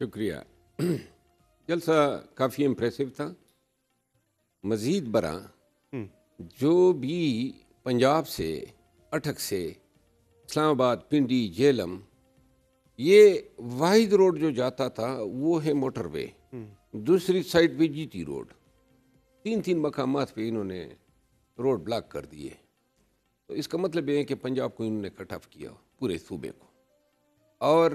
شکریہ. جلسہ کافی امپریسو تھا. مزید برآں جو بھی پنجاب سے، اٹک سے، اسلام آباد، پنڈی، جہلم، یہ واحد روڈ جو جاتا تھا وہ ہے موٹر وے. دوسری سائڈ پہ جی ٹی روڈ. تین مقامات پہ انہوں نے روڈ بلاک کر دیے. تو اس کا مطلب یہ ہے کہ پنجاب کو انہوں نے کٹ آف کیا، پورے صوبے کو. اور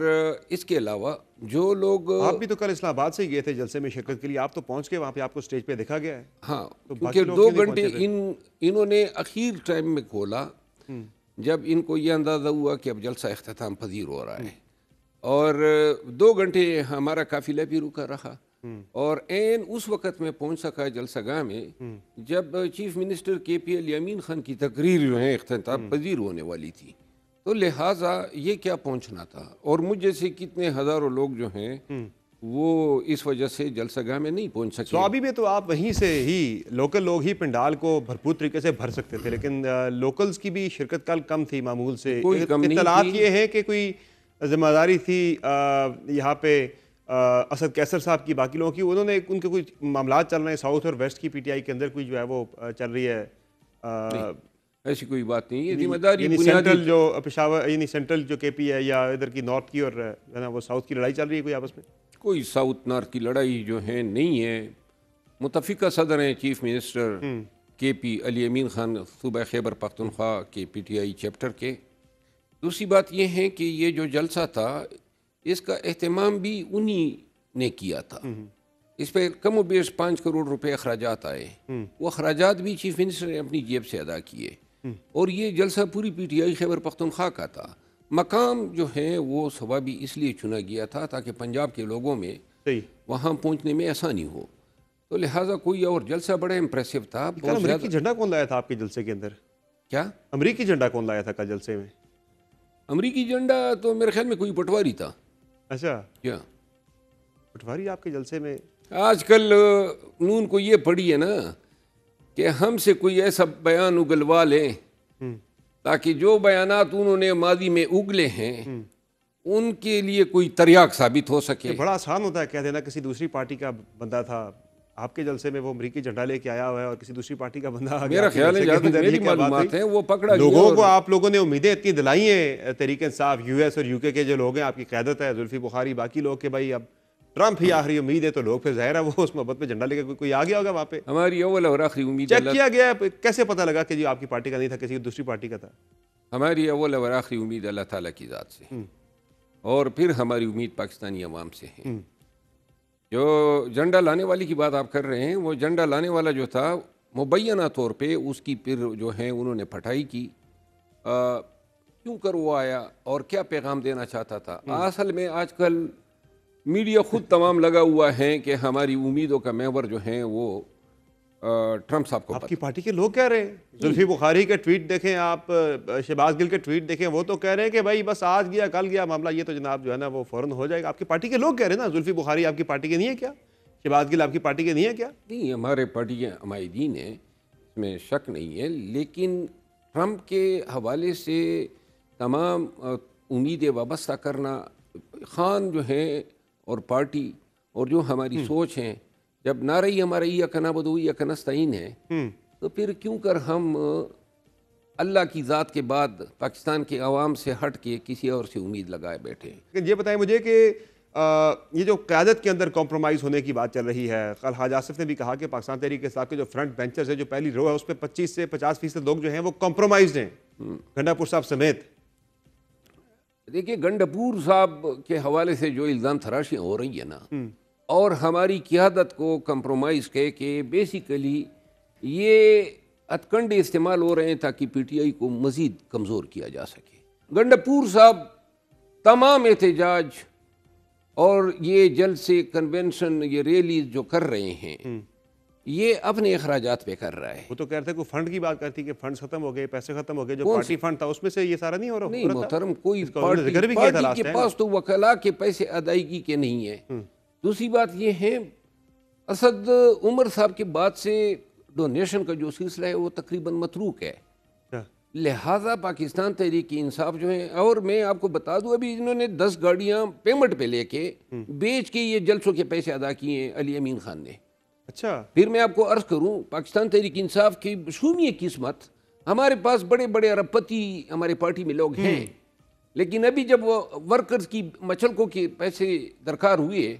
اس کے علاوہ جو لوگ، آپ بھی تو کل اسلام آباد سے ہی گئے تھے جلسے میں شرکت کے لیے، آپ تو پہنچ کے وہاں پہ آپ کو اسٹیج پہ دیکھا گیا ہے. ہاں تو کیونکہ باقی لوگ 2 کیوں نہیں گھنٹے پہنچے تھے؟ انہوں نے اخیر ٹائم میں کھولا جب ان کو یہ اندازہ ہوا کہ اب جلسہ اختتام پذیر ہو رہا ہے. اور 2 گھنٹے ہمارا قافلہ بھی رکا رہا اور عین اس وقت میں پہنچ سکا جلسہ گاہ میں جب چیف منسٹر کے پی الیامین خان کی تقریر جو ہے اختتام پذیر ہونے والی تھی. تو لہٰذا یہ کیا پہنچنا تھا. اور مجھ جیسے کتنے ہزاروں لوگ جو ہیں وہ اس وجہ سے جلسہ گاہ میں نہیں پہنچ سکے. سوابی میں تو آپ وہیں سے ہی لوکل لوگ ہی پنڈال کو بھرپور طریقے سے بھر سکتے تھے، لیکن لوکلز کی بھی شرکت کل کم تھی معمول سے. کوئی کم نہیں اطلاعات تھی. یہ ہے کہ کوئی ذمہ داری تھی یہاں پہ اسد کیسر صاحب کی، باقی لوگوں کی، انہوں نے ان کے کچھ معاملات چل رہے ہیں ساؤتھ اور ویسٹ کی پی ٹی آئی کے اندر، کوئی جو ہے وہ چل رہی ہے. ایسی کوئی بات نہیں. یہ ذمہ داری یعنی بنیادی سینٹرل جو پشاور، یعنی سینٹرل جو کے پی ہے یا ادھر کی نارتھ کی اور جو ہے نا وہ ساؤتھ کی لڑائی چل رہی ہے کوئی آپس میں. کوئی ساؤتھ نارتھ کی لڑائی جو ہے نہیں ہے. متفقہ صدر ہیں چیف منسٹر کے پی الیامین خان صوبہ خیبر پختونخوا کے پی ٹی آئی چیپٹر کے. دوسری بات یہ ہے کہ یہ جو جلسہ تھا اس کا اہتمام بھی انہی نے کیا تھا. اس پہ کم و بیش 5 کروڑ روپے اخراجات آئے. وہ اخراجات بھی چیف منسٹر نے اپنی جیب سے ادا کیے. اور یہ جلسہ پوری P T I Khyber Pakhtunkhwa کا تھا. مقام جو ہے وہ ثوابی اس لیے چنا گیا تھا تاکہ پنجاب کے لوگوں میں وہاں پہنچنے میں آسانی ہو. تو لہٰذا کوئی اور جلسہ بڑا امپریسو تھا. امریکی جھنڈا کون لایا تھا آپ کے جلسے کے اندر؟ کیا امریکی جھنڈا کون لایا تھا کل جلسے میں؟ امریکی جھنڈا تو میرے خیال میں کوئی پٹواری تھا. اچھا، کیا پٹواری آپ کے جلسے میں؟ آج کل نون کو یہ پڑی ہے نا کہ ہم سے کوئی ایسا بیان اگلوا لیں تاکہ جو بیانات انہوں نے ماضی میں اگلے ہیں ان کے لیے کوئی تریاق ثابت ہو سکے. بڑا آسان ہوتا ہے کہہ دینا کسی دوسری پارٹی کا بندہ تھا آپ کے جلسے میں، وہ امریکی جھنڈا لے کے آیا ہوا ہے اور کسی دوسری پارٹی کا بندہ آ گیا. میرا خیال ہے جہاں تک میری معلومات ہیں وہ پکڑا گیا. لوگوں کو آپ لوگوں نے امیدیں اتنی دلائی ہیں، تحریک انصاف، یو ایس اور یو کے جو لوگ ہیں، آپ کی قیادت ہے، زلفی بخاری، باقی لوگ، کہ بھائی اب ٹرمپ ہی آخری امید ہے. تو لوگ پھر ظاہر ہے وہ اس محبت میں جھنڈا لے کے کوئی آ گیا ہوگا وہاں پہ. ہماری اول اور آخری امید چیک کیا گیا کیسے پتہ لگا کہ جی آپ کی پارٹی کا نہیں تھا، کسی دوسری پارٹی کا تھا؟ ہماری اول اور آخری امید اللہ تعالیٰ کی ذات سے، اور پھر ہماری امید پاکستانی عوام سے ہے. جو جھنڈا لانے والی کی بات آپ کر رہے ہیں، وہ جھنڈا لانے والا جو تھا مبینہ طور پہ اس کی پھر جو ہے انہوں نے پھٹائی کی. کیوں کر وہ آیا اور کیا پیغام دینا چاہتا تھا؟ اصل میں آج کل میڈیا خود تمام لگا ہوا ہے کہ ہماری امیدوں کا محور جو ہے وہ ٹرمپ صاحب کو. آپ کی پارٹی کے لوگ کہہ رہے ہیں، زلفی بخاری کے ٹویٹ دیکھیں آپ، شہباز گل کے ٹویٹ دیکھیں، وہ تو کہہ رہے ہیں کہ بھائی بس آج گیا کل گیا معاملہ، یہ تو جناب جو ہے نا وہ فوراً ہو جائے گا. آپ کی پارٹی کے لوگ کہہ رہے ہیں نا. زلفی بخاری آپ کی پارٹی کے نہیں ہے کیا؟ شہباز گل آپ کی پارٹی کے نہیں ہے کیا؟ نہیں، ہمارے پارٹی کے عمائدین ہیں، اس میں شک نہیں ہے. لیکن ٹرمپ کے حوالے سے تمام امیدیں وابستہ کرنا، خان جو ہیں اور پارٹی اور جو ہماری سوچ ہیں، جب نعرہ ہی ہمارا ایاک نعبد و ایاک نستعین ہے، تو پھر کیوں کر ہم اللہ کی ذات کے بعد پاکستان کے عوام سے ہٹ کے کسی اور سے امید لگائے بیٹھے ہیں؟ یہ بتائیں مجھے کہ یہ جو قیادت کے اندر کمپرومائز ہونے کی بات چل رہی ہے، کل حاج آصف نے بھی کہا کہ پاکستان تحریک انصاف کے جو فرنٹ بینچرز ہیں، جو پہلی رو ہے، اس پہ 25 سے 50% لوگ جو ہیں وہ کمپرومائزڈ ہیں، گنڈا پور صاحب سمیت. دیکھیے، گنڈپور صاحب کے حوالے سے جو الزام تراشیاں ہو رہی ہیں نا، اور ہماری قیادت کو کمپرومائز کہ بیسیکلی یہ ہتھکنڈے استعمال ہو رہے ہیں تاکہ پی ٹی آئی کو مزید کمزور کیا جا سکے. گنڈپور صاحب تمام احتجاج اور یہ جلسے، کنونشن، یہ ریلیز جو کر رہے ہیں، یہ اپنے اخراجات پہ کر رہا ہے. وہ تو کہہ رہے تھے کوئی فنڈ کی بات کرتی کہ فنڈز ختم ہو گئے، پیسے ختم ہو گئے، جو پارٹی فنڈ تھا اس میں سے یہ سارا نہیں ہو رہا. نہیں محترم، کوئی پارٹی کے پاس تو وکلاء کے پیسے ادائیگی کے نہیں ہے. دوسری بات یہ ہے، اسد عمر صاحب کے بعد سے ڈونیشن کا جو سلسلہ ہے وہ تقریباً متروک ہے. لہٰذا پاکستان تحریک انصاف جو ہے، اور میں آپ کو بتا دوں ابھی انہوں نے 10 گاڑیاں پیمنٹ پہ لے کے بیچ کے یہ جلسوں کے پیسے ادا کیے ہیں علی امین خان نے. اچھا پھر میں آپ کو عرض کروں پاکستان تحریک انصاف کی شومی قسمت، ہمارے پاس بڑے بڑے ارب پتی ہمارے پارٹی میں لوگ ہیں، لیکن ابھی جب وہ ورکرز کی مچلکوں کے پیسے درکار ہوئے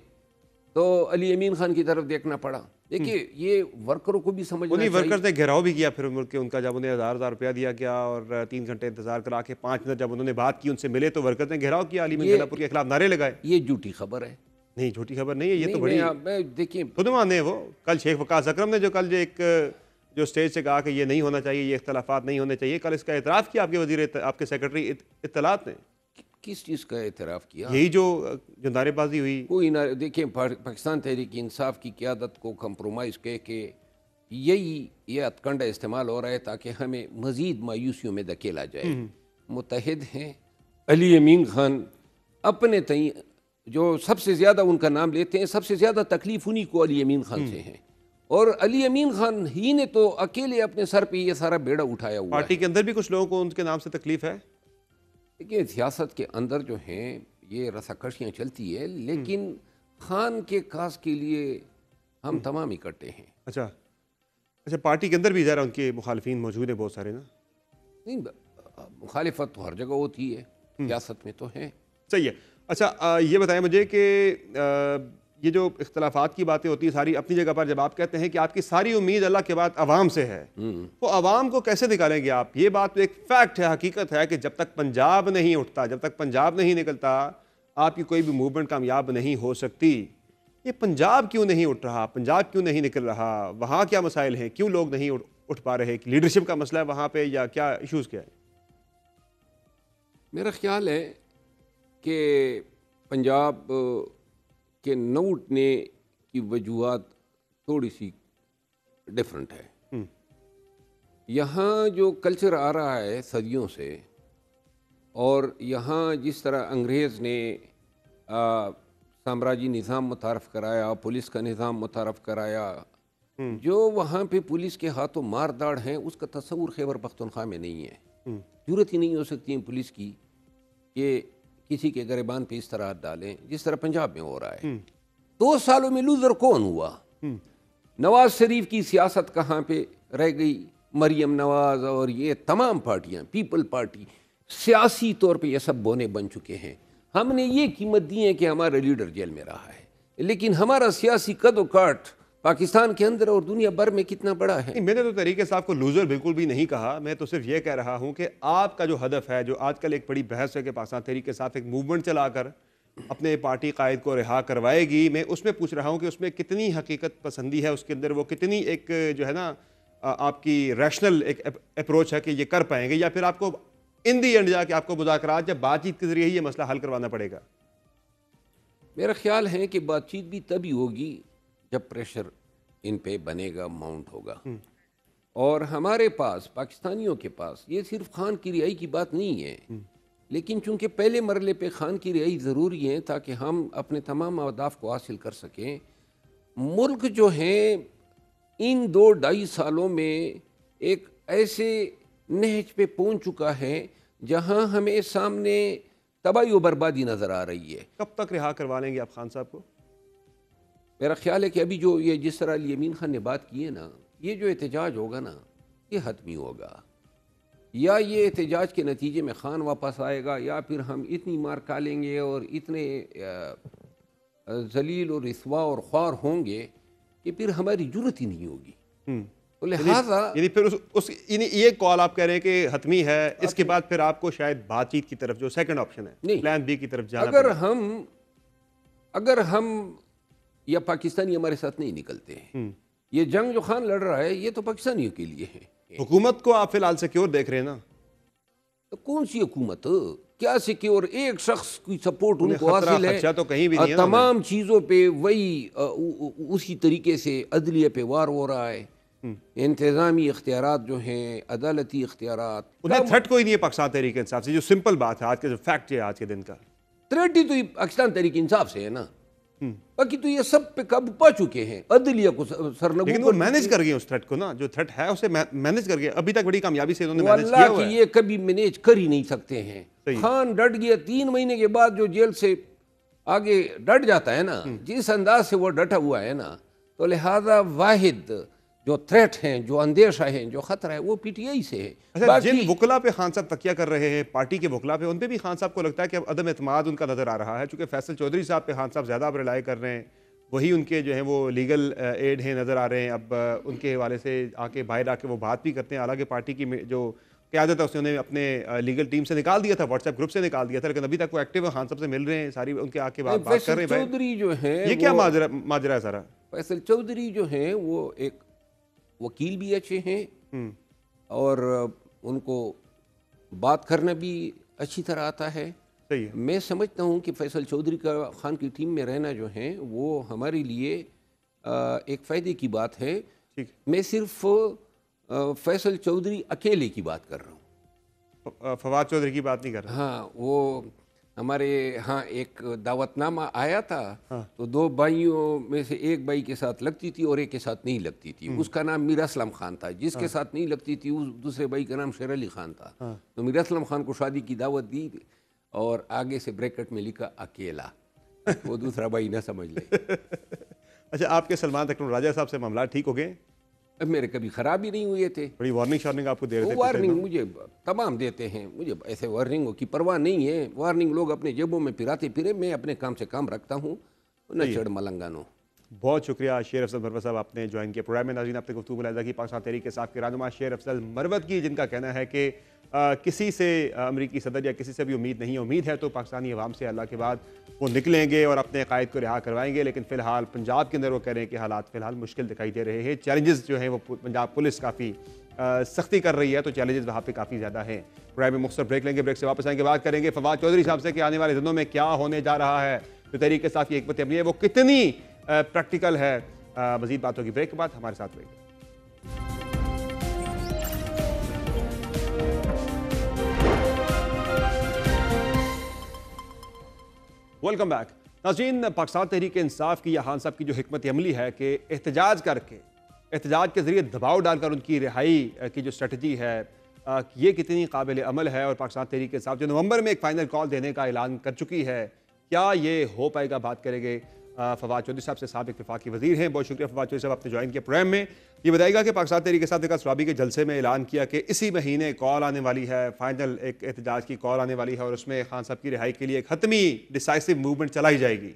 تو علی امین خان کی طرف دیکھنا پڑا. دیکھیے یہ ورکروں کو بھی سمجھنا انہیں چاہیے. ورکرز نے گھیراؤ بھی کیا پھر ملک کے ان کا، جب انہیں 1000 روپیہ دیا گیا اور 3 گھنٹے انتظار کرا کے 5 منٹ جب انہوں نے بات کی ان سے ملے تو ورکرز نے گھیراؤ کیا، علی امین پور کے خلاف نعرے لگائے. یہ جھوٹی خبر ہے. نہیں جھوٹی خبر نہیں ہے، یہ تو بڑی دیکھیں خود مانے. وہ کل شیخ وقاص اکرم نے جو کل جو اسٹیج سے کہا کہ یہ نہیں ہونا چاہیے، یہ اختلافات نہیں ہونے چاہیے، کل اس کا اعتراف کیا آپ کے وزیر، آپ کے سیکرٹری اطلاعات نے. کس چیز کا اعتراف کیا؟ یہی جو نعرے بازی ہوئی. کوئی نہ دیکھیں پاکستان تحریک انصاف کی قیادت کو کمپرومائز کہہ کے یہ ہتھکنڈا استعمال ہو رہا ہے تاکہ ہمیں مزید مایوسیوں میں دھکیلا جائے. متحد ہیں علی امین خان اپنے تئیں جو سب سے زیادہ ان کا نام لیتے ہیں، سب سے زیادہ تکلیف انہی کو علی امین خان سے ہیں، اور علی امین خان ہی نے تو اکیلے اپنے سر پہ یہ سارا بیڑا اٹھایا ہوا ہے. پارٹی کے اندر بھی کچھ لوگوں کو ان کے نام سے تکلیف ہے. دیکھیے سیاست کے اندر جو ہیں یہ رساکشیاں چلتی ہے، لیکن خان کے کاز کے لیے ہم تمام اکٹھے ہیں. اچھا پارٹی کے اندر بھی ذرا ان کے مخالفین موجود ہیں بہت سارے نا. نہیں مخالفت تو ہر جگہ ہوتی ہے، سیاست میں تو ہے. صحیح ہے. اچھا یہ بتائیں مجھے کہ یہ جو اختلافات کی باتیں ہوتی ہیں ساری اپنی جگہ پر، جب آپ کہتے ہیں کہ آپ کی ساری امید اللہ کے بعد عوام سے ہے، تو عوام کو کیسے نکالیں گے آپ؟ یہ بات ایک فیکٹ ہے، حقیقت ہے کہ جب تک پنجاب نہیں اٹھتا، جب تک پنجاب نہیں نکلتا، آپ کی کوئی بھی موومنٹ کامیاب نہیں ہو سکتی. یہ پنجاب کیوں نہیں اٹھ رہا؟ پنجاب کیوں نہیں نکل رہا؟ وہاں کیا مسائل ہیں؟ کیوں لوگ نہیں اٹھ پا رہے؟ لیڈرشپ کا مسئلہ ہے وہاں پہ یا کیا ایشوز کیا ہے؟ میرا خیال ہے کہ پنجاب کے نہ اٹھنے کی وجوہات تھوڑی سی ڈیفرنٹ ہے. یہاں جو کلچر آ رہا ہے صدیوں سے، اور یہاں جس طرح انگریز نے سامراجی نظام متعارف کرایا، پولیس کا نظام متعارف کرایا، جو وہاں پہ پولیس کے ہاتھوں مار داڑ ہیں اس کا تصور خیبر پختونخوا میں نہیں ہے. ضرورت ہی نہیں ہو سکتی پولیس کی کہ کسی کے گریبان پہ اس طرح ہاتھ ڈالیں جس طرح پنجاب میں ہو رہا ہے. 2 سالوں میں لوزر کون ہوا؟ نواز شریف کی سیاست کہاں پہ رہ گئی؟ مریم نواز اور یہ تمام پارٹیاں، پیپل پارٹی، سیاسی طور پہ یہ سب بونے بن چکے ہیں. ہم نے یہ قیمت دی ہے کہ ہمارا لیڈر جیل میں رہا ہے، لیکن ہمارا سیاسی قد و کاٹ پاکستان کے اندر اور دنیا بھر میں کتنا بڑا ہے. میں نے تو تحریک انصاف کو لوزر بالکل بھی نہیں کہا. میں تو صرف یہ کہہ رہا ہوں کہ آپ کا جو ہدف ہے، جو آج کل ایک بڑی بحث ہے کہ پاکستان تحریک انصاف ایک موومنٹ چلا کر اپنے پارٹی قائد کو رہا کروائے گی، میں اس میں پوچھ رہا ہوں کہ اس میں کتنی حقیقت پسندی ہے، اس کے اندر وہ کتنی ایک جو ہے نا آپ کی ریشنل ایک اپروچ ہے کہ یہ کر پائیں گے، یا پھر آپ کو ان دی اینڈ جا کے آپ کو مذاکرات یا بات چیت کے ذریعے ہی یہ مسئلہ حل کروانا پڑے گا؟ میرا خیال ہے کہ بات چیت بھی تبھی ہوگی جب پریشر ان پہ بنے گا، ماؤنٹ ہوگا. اور ہمارے پاس پاکستانیوں کے پاس یہ صرف خان کی رہائی کی بات نہیں ہے، لیکن چونکہ پہلے مرحلے پہ خان کی رہائی ضروری ہے تاکہ ہم اپنے تمام اہداف کو حاصل کر سکیں. ملک جو ہیں ان 2-2.5 سالوں میں ایک ایسے نہج پہ پہنچ چکا ہے جہاں ہمیں سامنے تباہی و بربادی نظر آ رہی ہے. کب تک رہا کروا لیں گے آپ خان صاحب کو؟ میرا خیال ہے کہ ابھی جو یہ جس طرح علی امین خان نے بات کی ہے نا، یہ جو احتجاج ہوگا نا یہ حتمی ہوگا. یا یہ احتجاج کے نتیجے میں خان واپس آئے گا، یا پھر ہم اتنی مار کھالیں گے اور اتنے ذلیل اور رسوا اور خوار ہوں گے کہ پھر ہماری ضرورت ہی نہیں ہوگی. تو لہٰذا یعنی پھر یہ کال آپ کہہ رہے ہیں کہ حتمی ہے، اس کے بعد پھر آپ کو شاید بات چیت کی طرف جو سیکنڈ آپشن ہے، پلان بی کی طرف جانا پڑے گا. اگر ہم یا پاکستانی ہمارے ساتھ نہیں نکلتے ہیں، یہ جنگ جو خان لڑ رہا ہے یہ تو پاکستانیوں کے لیے ہے. حکومت کو آپ فی الحال سیکیور دیکھ رہے ہیں نا؟ تو کون سی حکومت؟ کیا سیکیور؟ ایک شخص کی سپورٹ ان کو حاصل ہے، تو کہیں بھی نہیں، تمام چیزوں پہ وہی اسی طریقے سے عدلیہ پہ وار ہو رہا ہے. انتظامی اختیارات جو ہیں، عدالتی اختیارات، انہیں تھرٹ کوئی نہیں ہے پاکستان تحریک انصاف سے. جو سمپل بات ہے آج کا جو فیکٹ ہے آج کے دن کا، تھریٹ ہی تو پاکستان تحریک انصاف سے ہے نا. باقی تو یہ سب پہ قابو پا چکے ہیں، عدلیہ کو سرنگوں لیکن وہ مینج کر گئے اس تھریٹ کو نا، جو تھریٹ ہے اسے مینج کر گئے، ابھی تک بڑی کامیابی سے انہوں نے مینج کیا ہوا واللہ ہے۔ کہ یہ کبھی مینیج کر ہی نہیں سکتے ہیں۔ صحیح۔ خان ڈٹ گیا 3 مہینے کے بعد، جو جیل سے آگے ڈٹ جاتا ہے نا، جس انداز سے وہ ڈٹا ہوا ہے نا، تو لہذا واحد جو تھریٹ ہیں، جو اندیشہ ہیں، جو خطرہ ہے، وہ پی ٹی آئی سے ہے۔ اچھا، جن وکلا پہ خان صاحب تکیہ کر رہے ہیں، پارٹی کے وکلا پہ، ان پہ بھی خان صاحب کو لگتا ہے کہ اب عدم اعتماد ان کا نظر آ رہا ہے، چونکہ فیصل چودھری صاحب پہ خان صاحب زیادہ اب ریلائی کر رہے ہیں، وہی ان کے جو ہیں وہ لیگل ایڈ ہیں نظر آ رہے ہیں، اب ان کے حوالے سے آ کے باہر آ کے وہ بات بھی کرتے ہیں، حالانکہ پارٹی کی جو قیادت ہے اس نے اپنے لیگل ٹیم سے نکال دیا تھا، واٹس ایپ گروپ سے نکال دیا تھا، لیکن ابھی تک وہ ایکٹیو ہے، خان صاحب سے مل رہے ہیں، ساری ان کے آ کے بات کر رہے ہیں۔ فیصل چودھری جو ہیں، یہ کیا ماجرا ہے سارا؟ فیصل چودھری جو ہیں وہ ایک وکیل بھی اچھے ہیں، اور ان کو بات کرنا بھی اچھی طرح آتا ہے۔ صحیح ہے۔ میں سمجھتا ہوں کہ فیصل چودھری کا خان کی ٹیم میں رہنا جو ہے وہ ہمارے لیے ایک فائدے کی بات ہے۔ میں صرف فیصل چودھری اکیلے کی بات کر رہا ہوں، فواد چودھری کی بات نہیں کر رہا۔ ہاں، وہ ہمارے ہاں ایک دعوت نامہ آیا تھا، تو 2 بھائیوں میں سے ایک بھائی کے ساتھ لگتی تھی اور ایک کے ساتھ نہیں لگتی تھی، اس کا نام میر اسلم خان تھا، جس کے ساتھ نہیں لگتی تھی اس دوسرے بھائی کا نام شیر علی خان تھا۔ تو میر اسلم خان کو شادی کی دعوت دی اور آگے سے بریکٹ میں لکھا اکیلا، وہ دوسرا بھائی نہ سمجھ لے۔ اچھا، آپ کے سلمان ٹیکنالوجی صاحب سے معاملات ٹھیک ہو گئے؟ اب میرے کبھی خراب ہی نہیں ہوئے تھے، بڑی وارننگ شارننگ آپ کو دے رہے تھے؟ وارننگ مجھے تمام دیتے ہیں، مجھے ایسے وارننگوں کی پرواہ نہیں ہے، وارننگ لوگ اپنے جیبوں میں پھراتے پھرے، میں اپنے کام سے کام رکھتا ہوں، نہ چڑ ملنگانو۔ بہت شکریہ شیر افضل مروت صاحب، آپ نے جوائن کیا پروگرام میں۔ ناظرین، آپ نے گفتگو ملاحظہ کی پاکستان تحریک انصاف کے رہنما شیر افضل مروت کی، جن کا کہنا ہے کہ کسی سے امریکی صدر یا کسی سے بھی امید نہیں ہے، امید ہے تو پاکستانی عوام سے اللہ کے بعد وہ نکلیں گے اور اپنے قائد کو رہا کروائیں گے، لیکن فی الحال پنجاب کے اندر وہ کہہ رہے ہیں کہ حالات فی الحال مشکل دکھائی دے رہے ہیں، چیلنجز جو ہیں وہ پنجاب پولیس کافی سختی کر رہی ہے، تو چیلنجز وہاں پہ کافی زیادہ ہیں۔ پروگرام میں مختصر بریک لیں گے، بریک سے واپس آئیں گے، بات کریں گے فواد چودھری صاحب سے کہ آنے والے دنوں میں کیا ہونے جا رہا ہے، جو تحریک انصاف کی حکمت عملی ہے وہ کتنی پریکٹیکل ہے۔ مزید باتوں کی بریک کے بعد ہمارے ساتھ رہیے۔ Welcome back. ناظرین، پاکستان تحریک انصاف کی یا خان صاحب کی جو حکمت عملی ہے کہ احتجاج کر کے، احتجاج کے ذریعے دباؤ ڈال کر ان کی رہائی کی جو اسٹریٹجی ہے، یہ کتنی قابل عمل ہے، اور پاکستان تحریک انصاف جو نومبر میں ایک فائنل کال دینے کا اعلان کر چکی ہے، کیا یہ ہو پائے گا؟ بات کریں گے فواد چودھری صاحب سے، سابق وفاقی وزیر ہیں۔ بہت شکریہ فواد چودھری صاحب، آپ نے جوائن کیا پروگرام میں۔ یہ بتائے گا کہ پاکستان تحریک انصاف نے سرابی کے جلسے میں اعلان کیا کہ اسی مہینے کال آنے والی ہے، فائنل ایک احتجاج کی کال آنے والی ہے، اور اس میں خان صاحب کی رہائی کے لیے ایک حتمی ڈیسائسو موومنٹ چلائی جائے گی۔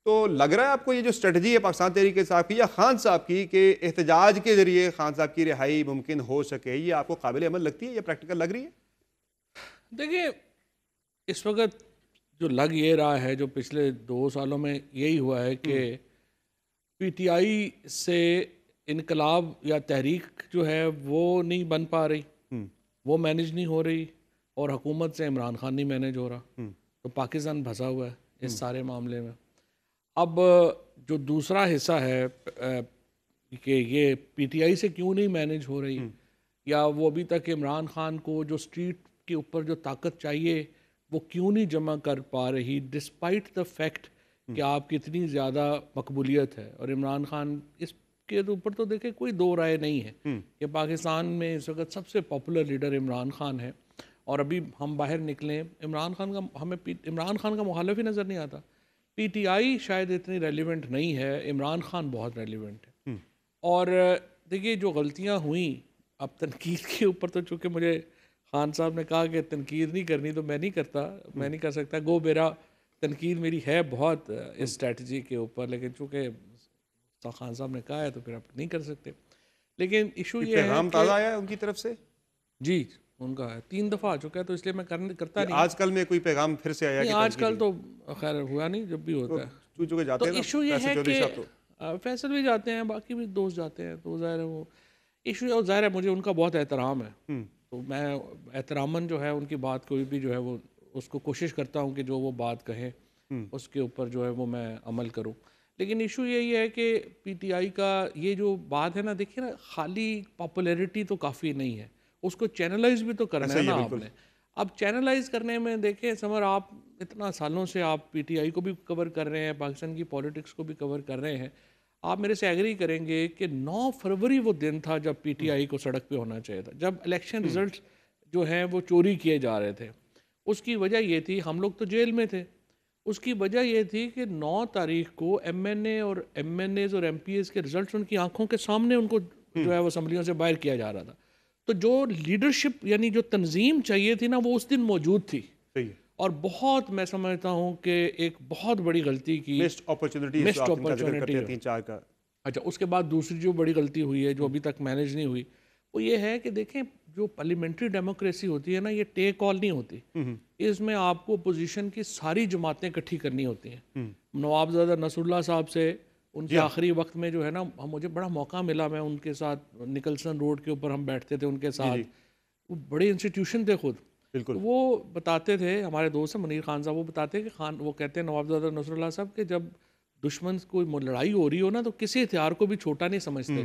تو لگ رہا ہے آپ کو یہ جو اسٹریٹجی ہے پاکستان تحریک انصاف کی یا خان صاحب کی کہ احتجاج کے ذریعے خان صاحب کی رہائی ممکن ہو سکے، یہ آپ کو قابل عمل لگتی ہے یا پریکٹیکل لگ رہی ہے؟ دیکھیے، اس وقت جو لگ یہ رہا ہے، جو پچھلے 2 سالوں میں یہی ہوا ہے کہ پی ٹی آئی سے انقلاب یا تحریک جو ہے وہ نہیں بن پا رہی، وہ مینج نہیں ہو رہی، اور حکومت سے عمران خان نہیں مینج ہو رہا، تو پاکستان پھنسا ہوا ہے اس سارے معاملے میں۔ اب جو دوسرا حصہ ہے کہ یہ پی ٹی آئی سے کیوں نہیں مینج ہو رہی، یا وہ ابھی تک عمران خان کو جو اسٹریٹ کے اوپر جو طاقت چاہیے وہ کیوں نہیں جمع کر پا رہی، ڈسپائٹ دا فیکٹ کہ آپ کی اتنی زیادہ مقبولیت ہے، اور عمران خان اس کے اوپر تو دیکھیں کوئی دو رائے نہیں ہے کہ پاکستان میں اس وقت سب سے پاپولر لیڈر عمران خان ہے، اور ابھی ہم باہر نکلیں عمران خان کا، ہمیں عمران خان کا مخالف ہی نظر نہیں آتا۔ پی ٹی آئی شاید اتنی ریلیونٹ نہیں ہے، عمران خان بہت ریلیونٹ ہے۔ اور دیکھیے جو غلطیاں ہوئیں، اب تنقید کے اوپر تو چونکہ مجھے خان صاحب نے کہا کہ تنقید نہیں کرنی تو میں نہیں کرتا، میں نہیں کر سکتا، گو میرا تنقید میری ہے بہت اس اسٹریٹجی کے اوپر، لیکن چونکہ خان صاحب نے کہا ہے تو پھر آپ نہیں کر سکتے۔ لیکن ایشو یہ ہے پیغام تازہ آیا ہے ان کی طرف سے؟ جی ان کا ہے، 3 دفعہ آ چکا ہے، تو اس لیے میں کرتا نہیں۔ آج کل میں کوئی پیغام پھر سے آیا؟ آج کل تو خیر ہوا نہیں، جب بھی ہوتا ہے تو ایشو یہ ہے کہ فیصل بھی جاتے ہیں، باقی بھی دوست جاتے ہیں، تو ظاہر ہے وہ ایشو، اور ظاہر ہے مجھے ان کا بہت احترام ہے، تو میں احتراماً جو ہے ان کی بات کوئی بھی جو ہے وہ اس کو کوشش کرتا ہوں کہ جو وہ بات کہیں اس کے اوپر جو ہے وہ میں عمل کروں۔ لیکن ایشو یہی ہے کہ پی ٹی آئی کا یہ جو بات ہے نا، دیکھیے نا، خالی پاپولیرٹی تو کافی نہیں ہے، اس کو چینلائز بھی تو کرنا ہے نا آپ نے۔ اب چینلائز کرنے میں دیکھیں سمر، آپ اتنا سالوں سے آپ پی ٹی آئی کو بھی کور کر رہے ہیں، پاکستان کی پولیٹکس کو بھی کور کر رہے ہیں، آپ میرے سے ایگری کریں گے کہ 9 فروری وہ دن تھا جب پی ٹی آئی کو سڑک پہ ہونا چاہیے تھا، جب الیکشن ریزلٹس جو ہیں وہ چوری کیے جا رہے تھے. اس کی وجہ یہ تھی، ہم لوگ تو جیل میں تھے، اس کی وجہ یہ تھی کہ 9 تاریخ کو ایم این اے اور ایم این ایز اور ایم پی ایز کے رزلٹس ان کی آنکھوں کے سامنے ان کو جو ہے وہ اسمبلیوں سے باہر کیا جا رہا تھا. تو جو لیڈرشپ یعنی جو تنظیم چاہیے تھی نا، وہ اس دن موجود تھی. اور بہت میں سمجھتا ہوں کہ ایک بہت بڑی غلطی کی مسڈ اپرچونٹی. اچھا، اس کے بعد دوسری جو بڑی غلطی ہوئی ہے جو ابھی تک مینیج نہیں ہوئی، وہ یہ ہے کہ دیکھیں جو پارلیمنٹری ڈیموکریسی ہوتی ہے نا، یہ ٹیک آل نہیں ہوتی. اس میں آپ کو اپوزیشن کی ساری جماعتیں اکٹھی کرنی ہوتی ہیں. نوابزادہ نصر اللہ صاحب سے ان کے آخری وقت میں جو ہے نا، مجھے بڑا موقع ملا، میں ان کے ساتھ نکلسن روڈ کے اوپر ہم بیٹھتے تھے ان کے ساتھ. وہ بڑے انسٹیٹیوشن تھے خود. بالکل. وہ بتاتے تھے، ہمارے دوست ہیں منیر خان صاحب، وہ بتاتے کہ وہ کہتے ہیں نوابزادہ نصر اللہ صاحب کہ جب دشمن کوئی لڑائی ہو رہی ہو نا تو کسی ہتھیار کو بھی چھوٹا نہیں سمجھتے.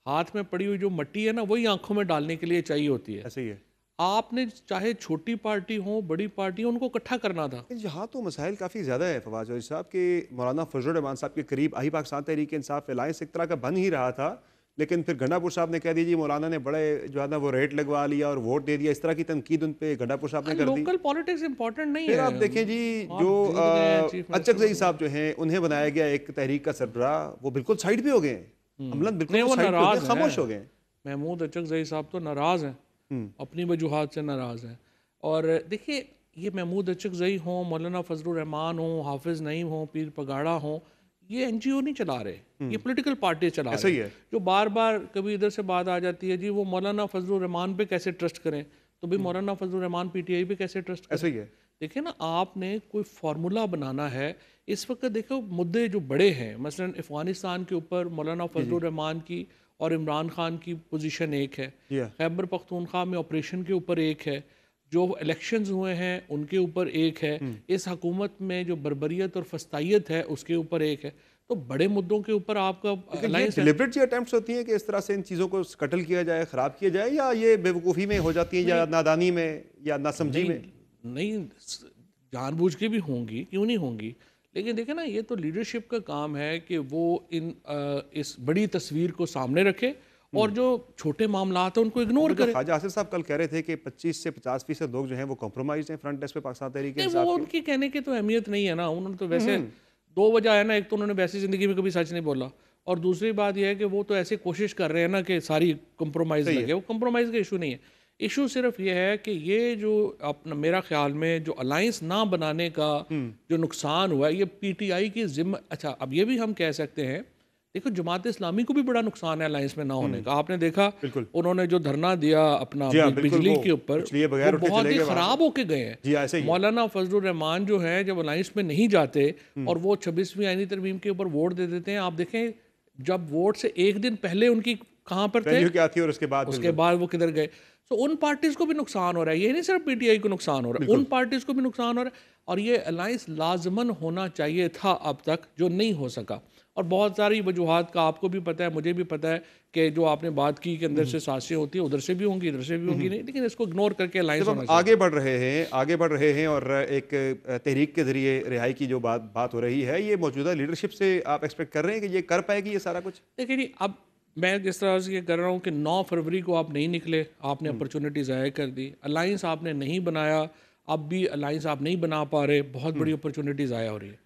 ہاتھ میں پڑی ہوئی جو مٹی ہے نا، وہی آنکھوں میں ڈالنے کے لیے چاہیے ہوتی ہے. ایسے ہی ہے. آپ نے چاہے چھوٹی پارٹی ہو بڑی پارٹی ہو، ان کو اکٹھا کرنا تھا. یہاں تو مسائل کافی زیادہ ہے فواز چودھری صاحب کہ مولانا فضل الرحمان صاحب کے قریب آئی پاکستان تحریک انصاف الائنس ایک طرح کا بن ہی رہا تھا، لیکن پھر گنڈا پور صاحب نے کہہ دی جی مولانا نے بڑے جو ہے نا وہ ریٹ لگوا لیا اور ووٹ دے دیا. اس طرح کی تنقید ان پہ گنڈا پور صاحب نے کر دی. لوکل پالیٹکس امپورٹنٹ نہیں ہے. پھر آپ دیکھیں جی جو اچکزئی صاحب جو ہیں انہیں بنایا گیا ایک تحریک کا سربراہ، وہ بالکل سائڈ پہ ہو گئے ہیں، عملاً بالکل سائڈ پہ ہو گئے، خاموش ہو گئے ہیں. محمود اچکزئی صاحب تو ناراض ہیں، اپنی وجوہات سے ناراض ہیں. اور دیکھیے یہ محمود اچکزئی ہوں، مولانا فضل الرحمان ہوں، حافظ نعیم ہوں، پیر پگاڑا ہوں، یہ این جی او نہیں چلا رہے، یہ پولیٹیکل پارٹی چلا رہے ہیں. جو بار بار کبھی ادھر سے بات آ جاتی ہے جی وہ مولانا فضل الرحمان پہ کیسے ٹرسٹ کریں، تو بھی مولانا فضل الرحمان پی ٹی آئی پہ کیسے ٹرسٹ کریں. ایسا ہی ہے. دیکھیں نا، آپ نے کوئی فارمولا بنانا ہے. اس وقت دیکھو مدعے جو بڑے ہیں، مثلا افغانستان کے اوپر مولانا فضل الرحمان کی اور عمران خان کی پوزیشن ایک ہے، خیبر پختونخوا میں آپریشن کے اوپر ایک ہے، جو الیکشنز ہوئے ہیں ان کے اوپر ایک ہے، اس حکومت میں جو بربریت اور فسطائیت ہے اس کے اوپر ایک ہے. تو بڑے مدوں کے اوپر آپ کا ڈیلیبریٹ اٹیمپٹس ہوتی ہیں کہ اس طرح سے ان چیزوں کو قتل کیا جائے، خراب کیا جائے، یا یہ بے وقوفی میں ہو جاتی ہیں یا نادانی میں یا ناسمجھی میں؟ نہیں، جان بوجھ کے بھی ہوں گی، کیوں نہیں ہوں گی. لیکن دیکھیں نا، یہ تو لیڈرشپ کا کام ہے کہ وہ اس بڑی تصویر کو سامنے رکھے اور جو چھوٹے معاملات ہیں ان کو اگنور کرے. خواجہ آصف صاحب کل کہہ رہے تھے کہ 25 سے 50% لوگ جو ہیں وہ کمپرومائز ہیں فرنٹ ڈیسک پہ پاکستان تحریک انصاف. وہ ان کی کہنے کی تو اہمیت نہیں ہے نا. انہوں نے تو ویسے 2 وجہ ہے نا، ایک تو انہوں نے ویسی زندگی میں کبھی سچ نہیں بولا، اور دوسری بات یہ ہے کہ وہ تو ایسے کوشش کر رہے ہیں نا کہ ساری کمپرومائز لگے. وہ کمپرومائز کا ایشو نہیں ہے. ایشو صرف یہ ہے کہ یہ جو اپنا میرا خیال میں جو الائنس نہ بنانے کا جو نقصان ہوا ہے یہ پی ٹی آئی کی ذمہ. اچھا، اب یہ بھی ہم کہہ سکتے ہیں، دیکھو جماعت اسلامی کو بھی بڑا نقصان ہے الائنس میں نہ ہونے کا. آپ نے دیکھا انہوں نے جو دھرنا دیا اپنا بجلی کے اوپر، بہت ہی خراب ہو کے گئے ہیں. مولانا فضل الرحمان جو ہیں جب الائنس میں نہیں جاتے اور وہ 26ویں آئینی ترمیم کے اوپر ووٹ دے دیتے ہیں، آپ دیکھیں جب ووٹ سے ایک دن پہلے ان کی کہاں پر تھے اور اس کے بعد وہ کدھر گئے. تو ان پارٹیز کو بھی نقصان ہو رہا ہے، یہ نہیں صرف پی ٹی آئی کو نقصان ہو رہا ہے، ان پارٹیز کو بھی نقصان ہو رہا ہے. اور یہ الائنس لازماً ہونا چاہیے تھا اب تک، جو نہیں ہو سکا. اور بہت ساری وجوہات کا آپ کو بھی پتہ ہے، مجھے بھی پتہ ہے کہ جو آپ نے بات کی کہ اندر سے سازشیں ہوتی ہیں، ادھر سے بھی ہوں گی ادھر سے بھی ہوں گی، نہیں، لیکن اس کو اگنور کر کے الائنس ہونا چاہیے. آگے بڑھ رہے ہیں اور ایک تحریک کے ذریعے رہائی کی جو بات ہو رہی ہے، یہ موجودہ لیڈرشپ سے آپ ایکسپیکٹ کر رہے ہیں کہ یہ کر پائے گی یہ سارا کچھ؟ دیکھیں جی، اب میں جس طرح سے یہ کر رہا ہوں کہ 9 فروری کو آپ نہیں نکلے، آپ نے اپرچونٹی ضائع کر دی. الائنس آپ نے نہیں بنایا، اب بھی الائنس آپ نہیں بنا پا رہے، بہت بڑی اپرچونٹی ضائع ہو رہی ہے.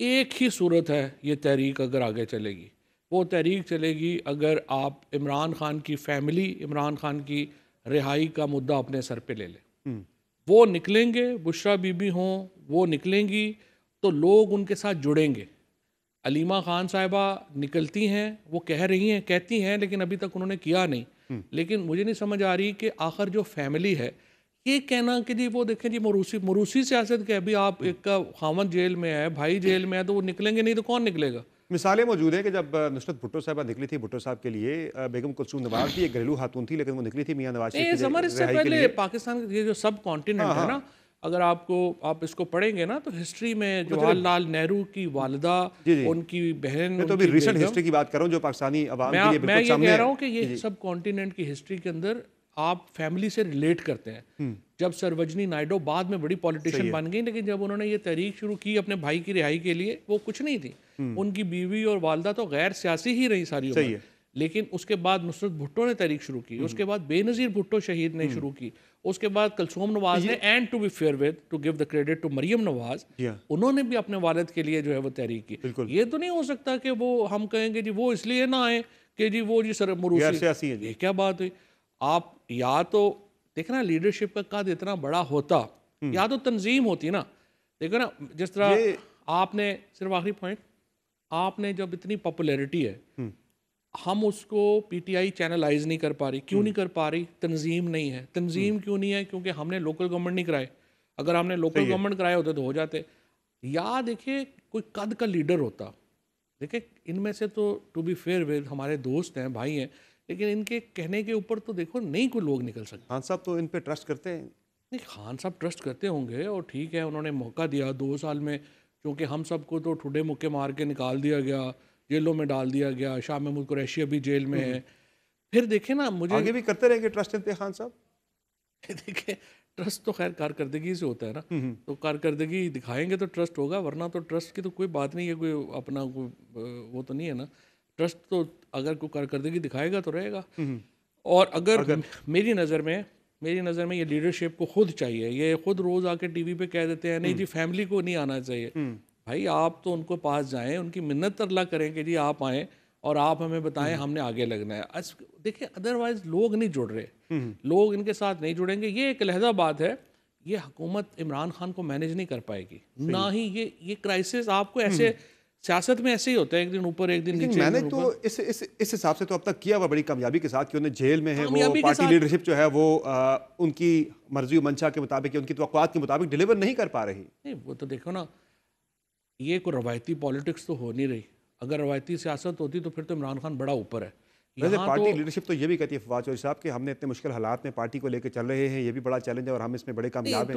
ایک ہی صورت ہے یہ تحریک اگر آگے چلے گی، وہ تحریک چلے گی اگر آپ عمران خان کی فیملی، عمران خان کی رہائی کا مدعا اپنے سر پہ لے لیں. وہ نکلیں گے، بشرا بی بی ہوں وہ نکلیں گی تو لوگ ان کے ساتھ جڑیں گے. علیمہ خان صاحبہ نکلتی ہیں، وہ کہہ رہی ہیں، کہتی ہیں، لیکن ابھی تک انہوں نے کیا نہیں. لیکن مجھے نہیں سمجھ آ رہی کہ آخر جو فیملی ہے، یہ کہنا کہ جی وہ دیکھیں جی موروثی سیاست کے ابھی آپ ایک کا خاوند جیل میں ہے، بھائی جیل میں ہے، تو وہ نکلیں گے نہیں تو کون نکلے گا؟ مثالیں موجود ہیں کہ جب نصرت بھٹو صاحبہ نکلی تھی بھٹو صاحب کے لیے، بیگم کلثوم نواز بھی ایک گھریلو خاتون تھی لیکن وہ نکلی تھی میاں نواز شریف زمر اس سے پہلے پاکستان یہ جو سب کانٹیننٹ ہے نا، اگر آپ اس کو پڑھیں گے نا تو ہسٹری میں جواہر لال نہرو کی والدہ، ان کی بہن، میں تو ابھی ریسنٹ ہسٹری کی بات کر رہا ہوں جو پاکستانی عوام کے لیے بالکل سامنے ہے. میں یہ کہہ رہا ہوں کہ یہ سب کانٹیننٹ کی ہسٹری کے اندر آپ فیملی سے ریلیٹ کرتے ہیں. جب سروجنی نائیڈو بعد میں بڑی پولیٹیشین بن گئی، لیکن جب انہوں نے یہ تحریک شروع کی اپنے بھائی کی رہائی کے لیے، وہ کچھ نہیں تھی. ان کی بیوی اور والدہ تو غیر سیاسی ہی رہی ساری عمر. لیکن اس کے بعد نصرت بھٹو نے تحریک شروع کی، اس کے بعد بے نظیر بھٹو شہید نے شروع کی، اس کے بعد کلثوم نواز نے، and to be fair with to give the credit to Maryam Nawaz, انہوں نے بھی اپنے والد کے لیے جو ہے وہ تحریک کی. یہ تو نہیں ہو سکتا کہ وہ ہم کہیں گے جی وہ اس لیے نہ آئے کہ جی وہ جی سر مروسی. یہ کیا بات ہوئی؟ آپ یا تو دیکھنا لیڈرشپ کا قد اتنا بڑا ہوتا، یا تو تنظیم ہوتی نا. دیکھو نا جس طرح آپ نے، صرف آخری پوائنٹ، آپ نے جب اتنی پاپولیرٹی ہے، ہم اس کو پی ٹی آئی چینلائز نہیں کر پا رہی. کیوں نہیں کر پا رہی؟ تنظیم نہیں ہے. تنظیم کیوں نہیں ہے؟ کیونکہ ہم نے لوکل گورنمنٹ نہیں کرائے. اگر ہم نے لوکل گورنمنٹ کرائے ہوتے تو ہو جاتے. یا دیکھیں کوئی قد کا لیڈر ہوتا. دیکھیں ان میں سے تو ٹو بی فیئر ود ہمارے دوست ہیں، بھائی ہیں، لیکن ان کے کہنے کے اوپر تو دیکھو نہیں کوئی لوگ نکل سکتے. خان صاحب تو ان پہ ٹرسٹ کرتے ہیں؟ نہیں، خان صاحب ٹرسٹ کرتے ہوں گے، اور ٹھیک ہے انہوں نے موقع دیا 2 سال میں، چونکہ ہم سب کو تو ٹھڈے مکے مار کے نکال دیا گیا، جیلوں میں ڈال دیا گیا. شاہ محمود قریشی ابھی جیل میں ہے. پھر دیکھیں نا، مجھے آگے بھی کرتے رہیں گے ٹرسٹ ان پہ خان صاحب؟ دیکھیں ٹرسٹ تو خیر کارکردگی سے ہوتا ہے نا، تو کارکردگی دکھائیں گے تو ٹرسٹ ہوگا، ورنہ تو ٹرسٹ کی تو کوئی بات نہیں ہے. کوئی اپنا کوئی وہ تو نہیں ہے نا. ٹرسٹ تو اگر کوئی کارکردگی دکھائے گا تو رہے گا. اور اگر میری نظر میں یہ لیڈرشپ کو خود چاہیے. یہ خود روز آ کے ٹی وی پہ کہہ دیتے ہیں نہیں جی فیملی کو نہیں آنا چاہیے. بھائی آپ تو ان کو پاس جائیں، ان کی منت اللہ کریں کہ جی آپ آئیں اور آپ ہمیں بتائیں ہم نے آگے لگنا ہے. دیکھیں ادروائز لوگ نہیں جڑ رہے، لوگ ان کے ساتھ نہیں جڑیں گے. یہ ایک علیحدہ بات ہے، یہ حکومت عمران خان کو مینیج نہیں کر پائے گی. نہ ہی یہ کرائسس آپ کو ایسے سیاست میں ایسے ہی ہوتا ہے، ایک دن اوپر ایک دن نیچے. میں نے تو اس حساب سے تو اب تک کیا ہوا بڑی کامیابی کے ساتھ کہ انہیں جیل میں ہے، وہ پارٹی لیڈرشپ جو ہے وہ ان کی مرضی و منشا کے مطابق، ان کی توقعات کے مطابق ڈیلیور نہیں کر پا رہی. نہیں وہ تو دیکھو نا، یہ کوئی روایتی پالیٹکس تو ہو نہیں رہی. اگر روایتی سیاست ہوتی تو پھر تو عمران خان بڑا اوپر ہے. ویسے پارٹی لیڈرشپ تو یہ بھی کہتی ہے فواد چودھری صاحب کہ ہم نے اتنے مشکل حالات میں پارٹی کو لے کے چل رہے ہیں، یہ بھی بڑا چیلنج ہے اور ہم اس میں بڑے کامیاب ہیں.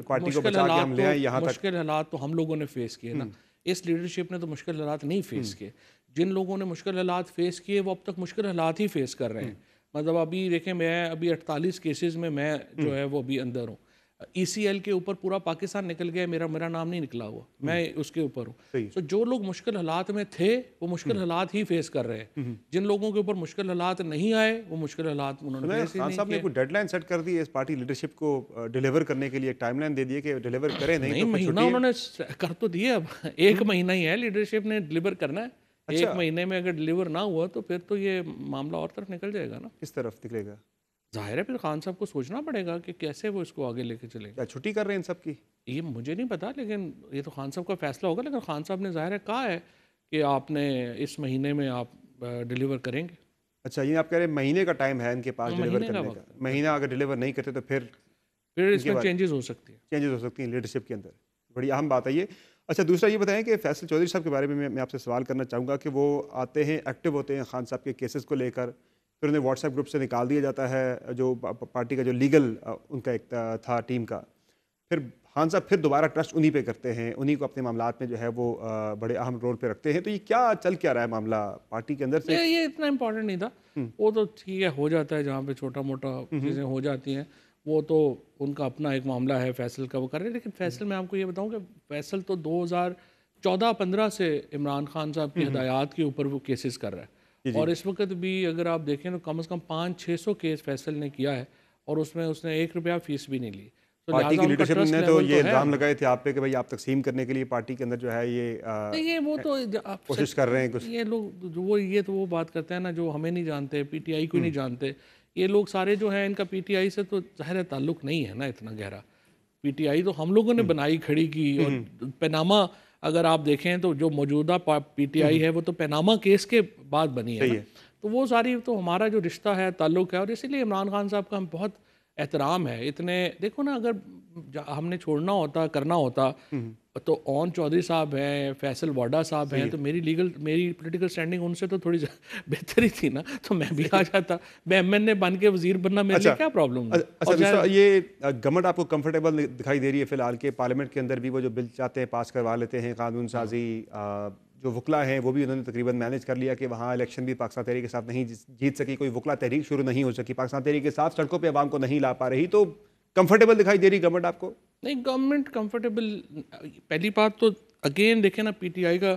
پارٹی کو بچا کے ہم لے آئے یہاں تک. مشکل حالات تو ہم لوگوں نے فیس کیے نا، اس لیڈرشپ نے تو مشکل حالات نہیں فیس کیے. جن لوگوں نے مشکل حالات فیس کیے وہ اب تک مشکل حالات ہی فیس کر رہے ہیں. مطلب ابھی دیکھیں میں ابھی 48 کیسز میں جو ہے وہ ابھی اندر ہوں. ای سی ایل کے اوپر پورا پاکستان نکل گیا، میرا نام نہیں نکلا ہوا، میں اس کے اوپر ہوں. تو جو لوگ مشکل حالات میں تھے وہ مشکل حالات ہی فیس کر رہے ہیں. جن لوگوں کے اوپر مشکل حالات نہیں آئے وہ مشکل حالات انہوں نے فیس ہی نہیں کیے. خان صاحب نے کوئی ڈیڈ لائن سیٹ کر دی ہے اس پارٹی لیڈرشپ کو ڈیلیور کرنے کے لیے، ایک ٹائم لائن دے دی ہے کہ ڈیلیور کریں؟ نہیں مہینہ انہوں نے کر تو دیا، اب 1 مہینہ ہی ہے لیڈرشپ نے ڈیلیور کرنا ہے. 1 مہینے میں اگر ڈیلیور نہ ہوا تو پھر تو یہ معاملہ اور طرف نکل جائے گا نا. کس طرف نکلے گا؟ ظاہر ہے پھر خان صاحب کو سوچنا پڑے گا کہ کیسے وہ اس کو آگے لے کے چلیں گے. کیا چھٹی کر رہے ہیں ان سب کی؟ یہ مجھے نہیں پتا، لیکن یہ تو خان صاحب کا فیصلہ ہوگا. لیکن خان صاحب نے ظاہر ہے کہا ہے کہ آپ نے اس مہینے میں آپ ڈیلیور کریں گے. اچھا یہ آپ کہہ رہے ہیں مہینے کا ٹائم ہے ان کے پاس ڈیلیور کرنے کا. مہینہ اگر ڈیلیور نہیں کرتے تو پھر اس میں چینجز ہو سکتی ہیں لیڈرشپ کے اندر. بڑی اہم بات ہے یہ. اچھا دوسرا یہ بتائیں کہ فیصل چودھری صاحب کے بارے میں میں آپ سے سوال کرنا چاہوں گا کہ وہ آتے ہیں، ایکٹیو ہوتے ہیں خان صاحب کے کیسز کو لے کر، پھر انہیں واٹس ایپ گروپ سے نکال دیا جاتا ہے جو پارٹی کا جو لیگل ان کا ایک تھا ٹیم کا. پھر خان صاحب پھر دوبارہ ٹرسٹ انہی پہ کرتے ہیں، انہی کو اپنے معاملات میں جو ہے وہ بڑے اہم رول پہ رکھتے ہیں. تو یہ کیا چل کیا رہا ہے معاملہ پارٹی کے اندر سے؟ یہ اتنا امپورٹنٹ نہیں تھا، وہ تو ٹھیک ہے ہو جاتا ہے جہاں پہ چھوٹا موٹا چیزیں ہو جاتی ہیں، وہ تو ان کا اپنا ایک معاملہ ہے، فیصل کا وہ کر رہے ہیں. لیکن فیصل میں آپ کو یہ بتاؤں کہ فیصل تو 2014-15 سے عمران خان صاحب کی ہدایات کے اوپر وہ کیسز کر رہا ہے. اور اس وقت بھی اگر آپ دیکھیں تو کم از کم 500-600 کیس فیصل نے کیا ہے، اور اس میں اس نے 1 روپیہ فیس بھی نہیں لی. پارٹی کی لیڈرشپ نے تو یہ الزام لگائے تھے آپ پہ کہ بھائی آپ تقسیم کرنے کے لیے پارٹی کے اندر جو ہے یہ وہ تو کوشش کر رہے ہیں کچھ. یہ لوگ یہ تو وہ بات کرتے ہیں نا جو ہمیں نہیں جانتے، پی ٹی آئی کو نہیں جانتے. یہ لوگ سارے جو ہیں ان کا پی ٹی آئی سے تو ظاہر تعلق نہیں ہے نا اتنا گہرا. پی ٹی آئی تو ہم لوگوں نے بنائی کھڑی کی، اور پیناما اگر آپ دیکھیں تو جو موجودہ پی ٹی آئی ہے وہ تو پیناما کیس کے بعد بنی ہے. تو وہ ساری تو ہمارا جو رشتہ ہے، تعلق ہے، اور اسی لیے عمران خان صاحب کا ہم بہت احترام ہے. اتنے دیکھو نا، اگر ہم نے چھوڑنا ہوتا، کرنا ہوتا تو اون چودھری صاحب ہیں، فیصل واڈا صاحب ہیں، تو میری پولیٹیکل سٹینڈنگ ان سے تو تھوڑی بہتر ہی تھی نا، تو میں بھی آ جاتا. میں ایم این اے بن کے وزیر بننا میرے لیے کیا پرابلم ہے. اچھا یہ گورنمنٹ آپ کو کمفرٹیبل دکھائی دے رہی ہے فی الحال کہ پارلیمنٹ کے اندر بھی وہ جو بل چاہتے ہیں پاس کروا لیتے ہیں، قانون سازی جو وکلا ہیں وہ بھی انہوں نے تقریباً مینیج کر لیا کہ وہاں الیکشن بھی پاکستان تحریک کے ساتھ نہیں جیت سکی, کوئی وکلا تحریک شروع نہیں ہو سکی, پاکستان تحریک کے ساتھ سڑکوں پہ عوام کو نہیں لا پا رہی. تو کمفرٹیبل دکھائی دے رہی گورنمنٹ آپ کو؟ نہیں, گورنمنٹ کمفرٹیبل, پہلی بات تو اگین دیکھیں نا پی ٹی آئی کا,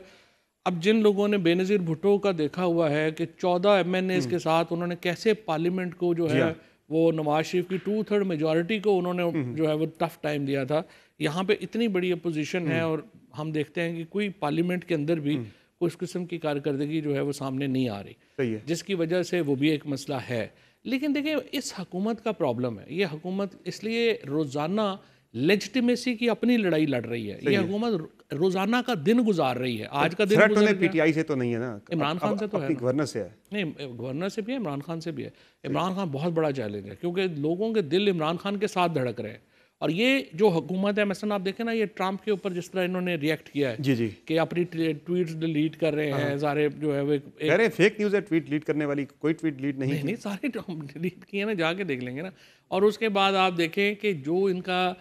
اب جن لوگوں نے بے نظیر بھٹو کا دیکھا ہوا ہے کہ 14 ایم این ایز کے ساتھ انہوں نے کیسے پارلیمنٹ کو جو ہے وہ نواز شریف کی 2/3 میجورٹی کو انہوں نے جو ہے وہ ٹف ٹائم دیا تھا. یہاں پہ اتنی بڑی اپوزیشن ہے اور ہم دیکھتے ہیں کہ کوئی پارلیمنٹ کے اندر بھی کوئی اس قسم کی کارکردگی جو ہے وہ سامنے نہیں آ رہی, جس کی وجہ سے وہ بھی ایک مسئلہ ہے. لیکن دیکھیں اس حکومت کا پرابلم ہے, یہ حکومت اس لیے روزانہ لیجٹیمیسی کی اپنی لڑائی لڑ رہی ہے. یہ حکومت روزانہ کا دن گزار رہی ہے. آج کا دن گزر پی ٹی آئی سے تو نہیں ہے نا, عمران خان سے تو ہے, گورنر سے ہے. نہیں, گورنر سے بھی ہے, عمران خان سے بھی ہے. عمران خان بہت بڑا چیلنج ہے کیونکہ لوگوں کے دل عمران خان کے ساتھ دھڑک رہے ہیں. اور یہ جو حکومت ہے, مثلا آپ دیکھیں نا یہ ٹرمپ کے اوپر جس طرح انہوں نے ریئیکٹ کیا ہے جی کہ اپنی ٹویٹس ڈیلیٹ کر رہے ہیں سارے, جو ہے وہ کہہ رہے ہیں فیک نیوز ہے ٹویٹ ڈیلیٹ کرنے والی, کوئی ٹویٹ ڈیلیٹ نہیں سارے ڈیلیٹ کیے نا, جا کے دیکھ لیں گے نا. اور اس کے بعد آپ دیکھیں کہ جو ان کا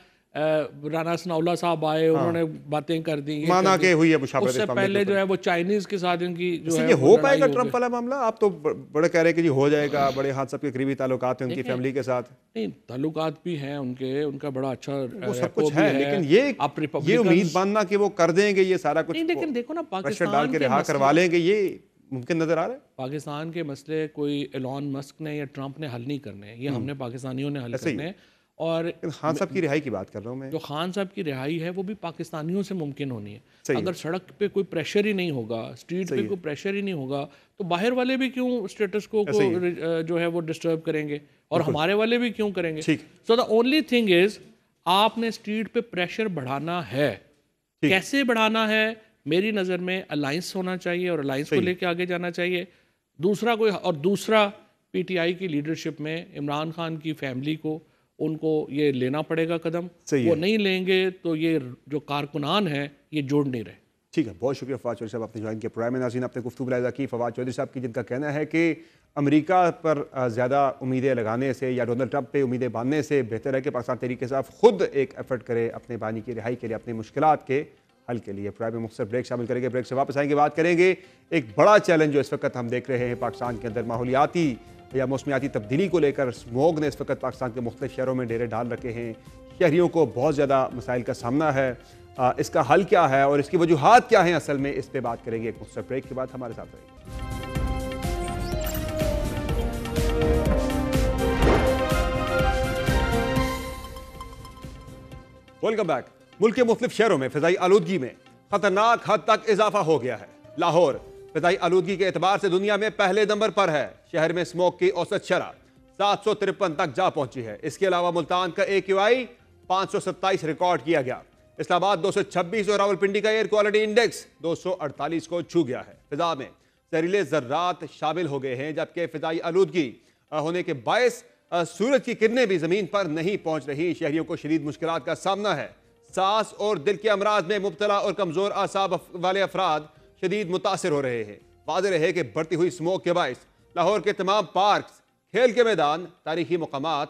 رانا ثناءاللہ صاحب آئے, انہوں نے باتیں کر دی, مانا کہ ہوئی ہے مشاورت, اس سے پہلے جو ہے وہ چائنیز کے ساتھ ان کی جو ہے یہ ہو پائے گا ٹرمپ والا معاملہ. آپ تو بڑے کہہ رہے ہیں کہ جی ہو جائے گا, بڑے ہاتھ سب کے قریبی تعلقات ہیں ان کی فیملی کے ساتھ. نہیں, تعلقات بھی ہیں ان کے, ان کا بڑا اچھا وہ سب کچھ ہے, لیکن یہ امید باندھنا کہ وہ کر دیں گے یہ سارا کچھ, لیکن دیکھو نا پاکستان ڈال کے رہا کروا لیں گے, یہ ممکن نظر آ رہا ہے. پاکستان کے مسئلے کوئی ایلون مسک نے یا ٹرمپ نے حل نہیں کرنے, یہ ہم نے پاکستانیوں نے حل کرنے. اور خان صاحب کی رہائی کی بات کر رہا ہوں میں, جو خان صاحب کی رہائی ہے وہ بھی پاکستانیوں سے ممکن ہونی ہے. اگر سڑک پہ کوئی پریشر ہی نہیں ہوگا, اسٹریٹ پہ کوئی پریشر ہی نہیں ہوگا, تو باہر والے بھی کیوں اسٹیٹس کو جو ہے وہ ڈسٹرب کریں گے, اور ہمارے والے بھی کیوں کریں گے. سو دا اونلی تھنگ از, آپ نے اسٹریٹ پہ پریشر بڑھانا ہے, کیسے بڑھانا ہے, میری نظر میں الائنس ہونا چاہیے اور الائنس کو لے کے آگے جانا چاہیے. دوسرا پی ٹی آئی کی لیڈرشپ میں عمران خان کی فیملی کو, ان کو یہ لینا پڑے گا قدم. وہ نہیں لیں گے تو یہ جو کارکنان ہیں یہ جوڑ نہیں رہے. ٹھیک ہے, بہت شکریہ فواد چودھری صاحب, آپ نے جوائن کیا پروگرام میں. ناظرین, آپ نے گفتگو ملاحظہ کی فواد چودھری صاحب کی, جن کا کہنا ہے کہ امریکہ پر زیادہ امیدیں لگانے سے یا ڈونلڈ ٹرمپ پہ امیدیں باندھنے سے بہتر ہے کہ پاکستان تحریک کے ساتھ خود ایک ایفرٹ کرے اپنے بانی کی رہائی کے لیے, اپنی مشکلات کے حل کے لیے. پروگرام میں مختصر بریک شامل کریں گے, بریک سے واپس آئیں گے, بات کریں گے ایک بڑا چیلنج جو اس وقت ہم دیکھ رہے ہیں پاکستان کے اندر, ماحولیاتی یا موسمیاتی تبدیلی کو لے کر. اسموگ نے اس وقت پاکستان کے مختلف شہروں میں ڈیرے ڈال رکھے ہیں, شہریوں کو بہت زیادہ مسائل کا سامنا ہے. اس کا حل کیا ہے اور اس کی وجوہات کیا ہیں اصل میں, اس پہ بات کریں گے ایک مختصر بریک کے بعد. ہمارے ساتھ رہیے. Welcome back. ملک کے مختلف شہروں میں فضائی آلودگی میں خطرناک حد تک اضافہ ہو گیا ہے. لاہور فضائی آلودگی کے اعتبار سے دنیا میں پہلے نمبر پر ہے. شہر میں اسموگ کی اوسط شرح 753 تک جا پہنچی ہے. اس کے علاوہ ملتان کا AQI 527 ریکارڈ کیا گیا. اسلام آباد 226 اور راولپنڈی کا ایئر کوالٹی انڈیکس 248 کو چھو گیا ہے. فضا میں زہریلے ذرات شامل ہو گئے ہیں, جبکہ فضائی آلودگی ہونے کے باعث سورج کی کرنیں بھی زمین پر نہیں پہنچ رہی. شہریوں کو شدید مشکلات کا سامنا ہے. سانس اور دل کے امراض میں مبتلا اور کمزور اعصاب والے افراد شدید متاثر ہو رہے ہیں. واضح رہے کہ بڑھتی ہوئی اسموگ کے باعث لاہور کے تمام پارکس, کھیل کے میدان, تاریخی مقامات,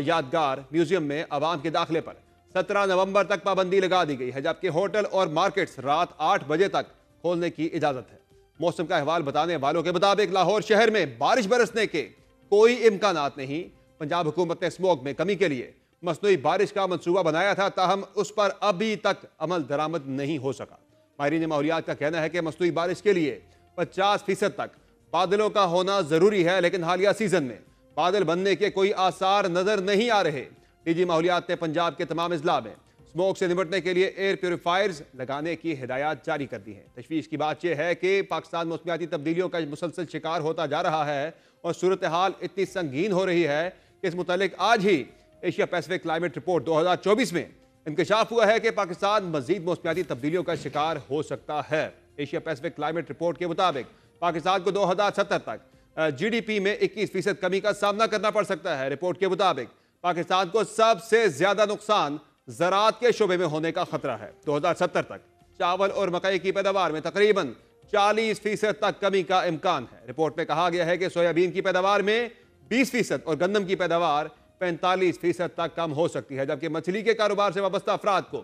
یادگار, میوزیم میں عوام کے داخلے پر 17 نومبر تک پابندی لگا دی گئی ہے, جبکہ ہوٹل اور مارکیٹس رات 8 بجے تک کھولنے کی اجازت ہے. موسم کا احوال بتانے والوں کے مطابق لاہور شہر میں بارش برسنے کے کوئی امکانات نہیں. پنجاب حکومت نے اسموگ میں کمی کے لیے مصنوعی بارش کا منصوبہ بنایا تھا, تاہم اس پر ابھی تک عمل درآمد نہیں ہو سکا. ماہرین ماحولیات کا کہنا ہے کہ مصنوعی بارش کے لیے 50% تک بادلوں کا ہونا ضروری ہے, لیکن حالیہ سیزن میں بادل بننے کے کوئی آثار نظر نہیں آ رہے. ڈی جی ماحولیات نے پنجاب کے تمام اضلاع میں اسموگ سے نمٹنے کے لیے ایئر پیوریفائرز لگانے کی ہدایات جاری کر دی ہیں. تشویش کی بات یہ ہے کہ پاکستان موسمیاتی تبدیلیوں کا مسلسل شکار ہوتا جا رہا ہے اور صورتحال اتنی سنگین ہو رہی ہے کہ اس متعلق آج ہی ایشیا پیسفک کلائمیٹ رپورٹ 2024 میں انکشاف ہوا ہے کہ پاکستان مزید موسمیاتی تبدیلیوں کا شکار ہو سکتا ہے. ایشیا پیسفک کلائمیٹ رپورٹ کے مطابق پاکستان کو 2070 تک GDP میں 21% کمی کا سامنا کرنا پڑ سکتا ہے. رپورٹ کے مطابق پاکستان کو سب سے زیادہ نقصان زراعت کے شعبے میں ہونے کا خطرہ ہے. 2070 تک چاول اور مکئی کی پیداوار میں تقریباً 40% تک کمی کا امکان ہے. رپورٹ میں کہا گیا ہے کہ سویابین کی پیداوار میں 20% اور گندم کی پیداوار 45% تک کم ہو سکتی ہے, جبکہ مچھلی کے کاروبار سے وابستہ افراد کو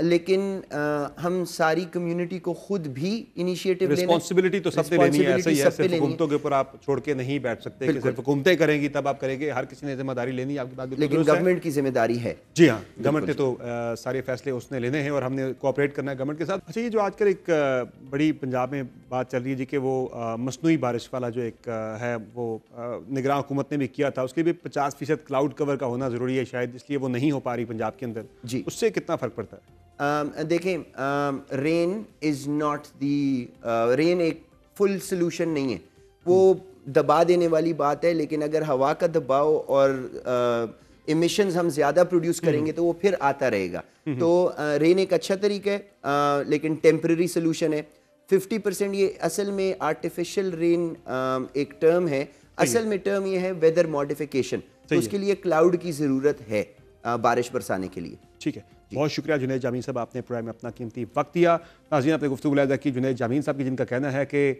لیکن ہم ساری کمیونٹی کو خود بھی انیشیٹو لینا، رسپانسبلٹی تو سب نے لینی ہے، ایسا ہی ہے، صرف حکومتوں کے اوپر آپ چھوڑ کے نہیں بیٹھ سکتے کہ صرف حکومتیں کریں گی تب آپ کریں گے، ہر کسی نے ذمہ داری لینی ہے، آپ کی بات بالکل لیکن درست ہے۔ گورنمنٹ کی ذمہ داری ہے، جی ہاں، گورنمنٹ نے تو سارے فیصلے اس نے لینے ہیں اور ہم نے کوآپریٹ کرنا ہے گورنمنٹ کے ساتھ۔ اچھا، یہ جو آج کل ایک بڑی پنجاب میں بات چل رہی ہے جی کہ وہ مصنوعی بارش والا جو ایک ہے وہ نگراں حکومت نے بھی کیا تھا، اس کے بھی 50% کلاؤڈ کور کا ہونا ضروری ہے شاید، اس لیے وہ نہیں ہو پا رہی پنجاب کے اندر، جی اس سے کتنا فرق پڑتا ہے؟ دیکھیں رین از ناٹ دی رین ایک فل سلوشن نہیں ہے، وہ دبا دینے والی بات ہے، لیکن اگر ہوا کا دباؤ اور ایمیشنز ہم زیادہ پروڈیوس کریں گے تو وہ پھر آتا رہے گا۔ تو رین ایک اچھا طریقہ ہے لیکن ٹیمپرری سلوشن ہے۔ 50% یہ اصل میں آرٹیفیشل رین ایک ٹرم ہے، اصل میں ٹرم یہ ہے ویدر ماڈیفیکیشن، تو اس کے لیے کلاؤڈ کی ضرورت ہے بارش برسانے کے لیے۔ ٹھیک ہے، بہت شکریہ جنید جامین صاحب، آپ نے پروگرام میں اپنا قیمتی وقت دیا۔ ناظرین، آپ نے گفتگو ملاحظہ کی جنید جامین صاحب کی، جن کا کہنا ہے کہ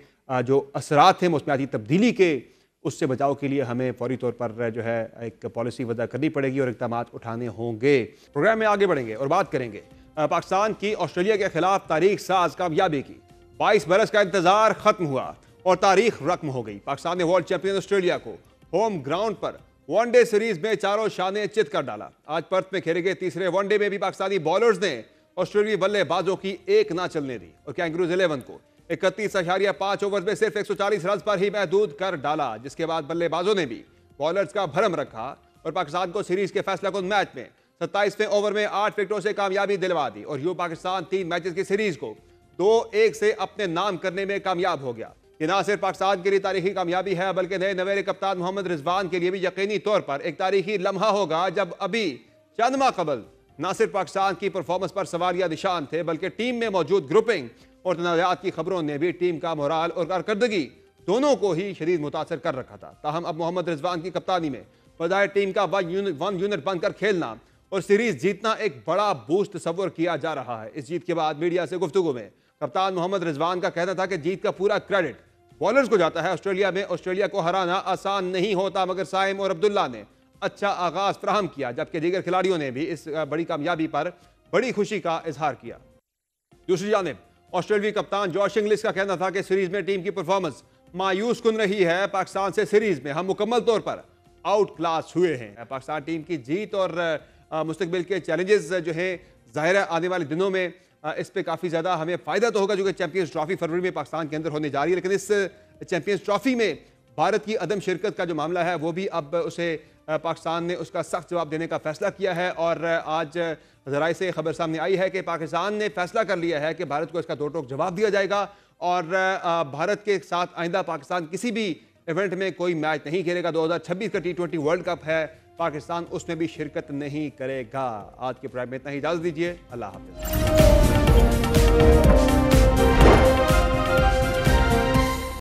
جو اثرات ہیں موسمیاتی تبدیلی کے، اس سے بچاؤ کے لیے ہمیں فوری طور پر جو ہے ایک پالیسی وضع کرنی پڑے گی اور اقدامات اٹھانے ہوں گے۔ پروگرام میں آگے بڑھیں گے اور بات کریں گے پاکستان کی آسٹریلیا کے خلاف تاریخ ساز کامیابی کی۔ 22 برس کا انتظار ختم ہوا اور تاریخ رقم ہو گئی۔ پاکستان نے ورلڈ چیمپئن آسٹریلیا کو ہوم گراؤنڈ پر ون ڈے سیریز میں چاروں شانے چت کر ڈالا۔ آج پرتھ میں کھیلے گئے تیسرے ون ڈے میں بھی پاکستانی بالرز نے آسٹریلوی بلے بازوں کی ایک نہ چلنے دی اور کینگروز 11 کو 31.5 اوورز میں صرف 140 رنز پر ہی محدود کر ڈالا، جس کے بعد بلے بازوں نے بھی بالرز کا بھرم رکھا اور پاکستان کو سیریز کے فیصلہ کن میچ میں 27ویں اوور میں 8 وکٹوں سے کامیابی دلوا دی اور یوں پاکستان 3 میچز کی سیریز کو 2-1 سے اپنے نام کرنے میں کامیاب ہو گیا۔ یہ نہ صرف پاکستان کے لیے تاریخی کامیابی ہے بلکہ نئے نویرے کپتان محمد رضوان کے لیے بھی یقینی طور پر ایک تاریخی لمحہ ہوگا، جب ابھی چند ماہ قبل نہ صرف پاکستان کی پرفارمنس پر سوالیہ نشان تھے بلکہ ٹیم میں موجود گروپنگ اور تنازعات کی خبروں نے بھی ٹیم کا مورال اور کارکردگی دونوں کو ہی شدید متاثر کر رکھا تھا۔ تاہم اب محمد رضوان کی کپتانی میں بظاہر ٹیم کا ون یونٹ بن کر کھیلنا اور سیریز جیتنا ایک بڑا بوسٹ تصور کیا جا رہا ہے۔ اس جیت کے بعد میڈیا سے گفتگو میں کپتان محمد رضوان کا کہنا تھا کہ جیت کا پورا کریڈٹ بالرز کو جاتا ہے۔ آسٹریلیا میں آسٹریلیا کو ہرانا آسان نہیں ہوتا، مگر سائم اور عبداللہ نے اچھا آغاز فراہم کیا، جبکہ دیگر کھلاڑیوں نے بھی اس بڑی کامیابی پر بڑی خوشی کا اظہار کیا۔ دوسری جانب آسٹریلوی کپتان جوش انگلس کا کہنا تھا کہ سیریز میں ٹیم کی پرفارمنس مایوس کن رہی ہے۔ پاکستان سے سیریز میں ہم مکمل طور پر آؤٹ کلاس ہوئے ہیں۔ پاکستان ٹیم کی جیت اور مستقبل کے چیلنجز جو ہیں ظاہر ہے آنے والے دنوں میں اس پہ کافی زیادہ ہمیں فائدہ تو ہوگا، جو کہ چیمپئنز ٹرافی فروری میں پاکستان کے اندر ہونے جا رہی ہے، لیکن اس چیمپئنز ٹرافی میں بھارت کی عدم شرکت کا جو معاملہ ہے وہ بھی اب اسے پاکستان نے اس کا سخت جواب دینے کا فیصلہ کیا ہے اور آج ذرائع سے خبر سامنے آئی ہے کہ پاکستان نے فیصلہ کر لیا ہے کہ بھارت کو اس کا دو ٹوک جواب دیا جائے گا اور بھارت کے ساتھ آئندہ پاکستان کسی بھی ایونٹ میں کوئی میچ نہیں کھیلے گا۔ 2026 کا T20 ورلڈ کپ ہے، پاکستان اس میں بھی شرکت نہیں کرے گا۔ آج کے پروگرام میں اتنا ہی، اجازت دیجیے، اللہ حافظ۔